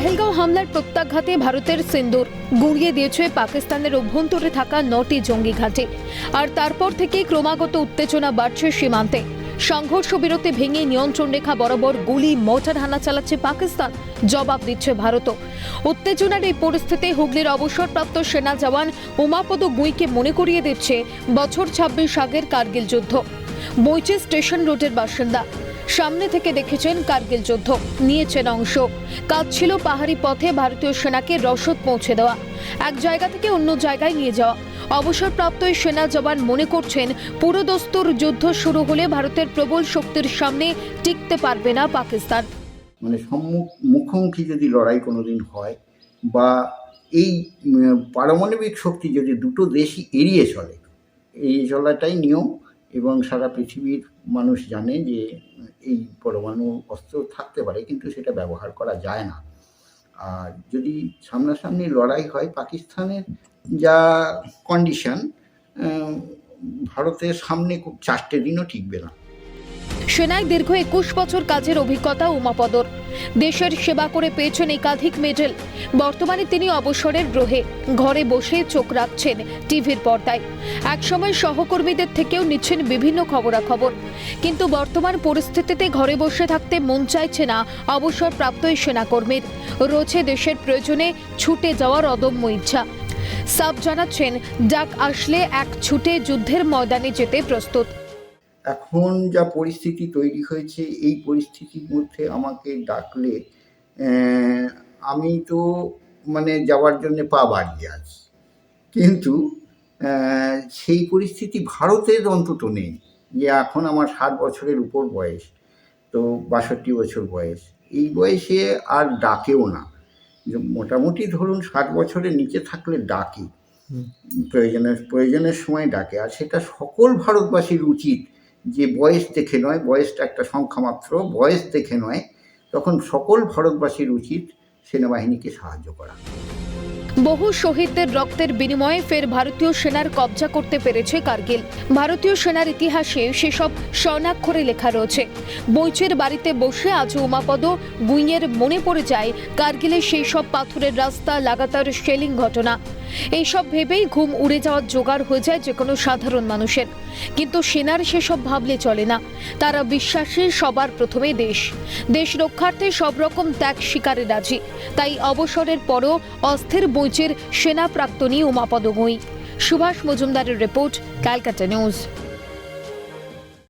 পেহেলগাঁও হামলার প্রত্যাঘাতে ভারতের সিন্দুর গুঁড়িয়ে দিয়েছে পাকিস্তানের অভ্যন্তরে থাকা 9টি জঙ্গি ঘাঁটি। আর তারপর থেকে ক্রমাগত উত্তেজনা বাড়ছে সীমান্তে। সংঘর্ষ বিরতি ভেঙে নিয়ন্ত্রণ রেখা বরাবর গুলি মোর্টার হানা চালাচ্ছে পাকিস্তান, জবাব দিচ্ছে ভারতও। উত্তেজনার এই পরিস্থিতি হুগলির অবসরপ্রাপ্ত সেনা জওয়ান উমাপদ গুঁইকে মনে করিয়ে দিচ্ছে বছর 26 আগের কার্গিল যুদ্ধ। বইচি স্টেশন রোডের বাসিন্দা, সামনে থেকে দেখেছেন কার্গিল যুদ্ধ, নিয়েছেন অংশ। কাজ ছিল পাহাড়ি পথে ভারতীয় সেনাকে রসদ পৌঁছে দেওয়া, এক জায়গা থেকে অন্য জায়গায় নিয়ে যাওয়া। অবসরপ্রাপ্ত এই সেনা জওয়ান মনে করছেন পুরোদস্তুর যুদ্ধ শুরু হলে ভারতের প্রবল শক্তির সামনে টিকতে পারবে না পাকিস্তান। মানে মুখোমুখি যদি লড়াই কোনোদিন হয় বা এই পারমাণবিক শক্তি যদি দুটো দেশই এড়িয়ে চলাটাই নিয়ম। এবং সারা পৃথিবীর মানুষ জানে যে এই পরমাণু অস্ত্র থাকতে পারে, কিন্তু সেটা ব্যবহার করা যায় না। আর যদি সামনাসামনি লড়াই হয়, পাকিস্তানের যা কন্ডিশন, ভারতের সামনে 4টে দিনও টিকবে না। সেনায় দীর্ঘ 21 বছর কাজের অভিজ্ঞতা উমাপদর। দেশের সেবা করে পেয়েছেন একাধিক মেডেল। বর্তমানে তিনি অবসরের গ্রহে ঘরে বসে চোখ রাখছেন টিভির পর্দায়। একসময় সহকর্মীদের থেকেও নিচ্ছেন বিভিন্ন খবরাখবর, কিন্তু বর্তমান পরিস্থিতিতে ঘরে বসে থাকতে মন চাইছে না অবসরপ্রাপ্ত এই সেনাকর্মীর। রয়েছে দেশের প্রয়োজনে ছুটে যাওয়ার অদম্য ইচ্ছা। সাফ জানাচ্ছেন ডাক আসলে এক ছুটে যুদ্ধের ময়দানে যেতে প্রস্তুত। এখন যা পরিস্থিতি তৈরি হয়েছে, এই পরিস্থিতির মধ্যে আমাকে ডাকলে আমি তো যাওয়ার জন্যে পা বাড়িয়ে আছি, কিন্তু সেই পরিস্থিতি ভারতের অন্তত নেই। যে এখন আমার 60 বছরের উপর বয়স, তো 62 বছর বয়স, এই বয়সে আর ডাকেও না। মোটামুটি ধরুন 60 বছরের নিচে থাকলে ডাকে, প্রয়োজনের সময় ডাকে। আর সেটা সকল ভারতবাসীর উচিত যে বয়স দেখে নয়, বয়সটা একটা সংখ্যা মাত্র, বয়স দেখে নয়, তখন সকল ভারতবাসীর উচিত সেনাবাহিনীকে সাহায্য করা। বহু শহীদদের রক্তের বিনিময়ে ফের ভারতীয় সেনার কবজা করতে পেরেছে কার্গিল। ভারতীয় সেনার ইতিহাসে সেসব স্বর্ণাক্ষরে লেখা রয়েছে। বইচের বাড়িতে বসে আজ উমাপদ গুঁইয়ের মনে পড়ে যায় কার্গিলের সেই সব পাথরের রাস্তা, লাগাতার শেলিং ঘটনা। এইসব ভেবেই ঘুম উড়ে যাওয়ার জোগাড় হয়ে যায় যে কোনো সাধারণ মানুষের। কিন্তু সেনার সেসব ভাবলে চলে না। তারা বিশ্বাসী সবার প্রথমে দেশ রক্ষার্থে সব রকম ত্যাগ স্বীকারে রাজি। তাই অবসরের পরও অস্থির বইচের সেনা প্রাক্তনী উমাপদ গুঁই। সুভাষ মজুমদারের রিপোর্ট, ক্যালকাটা নিউজ।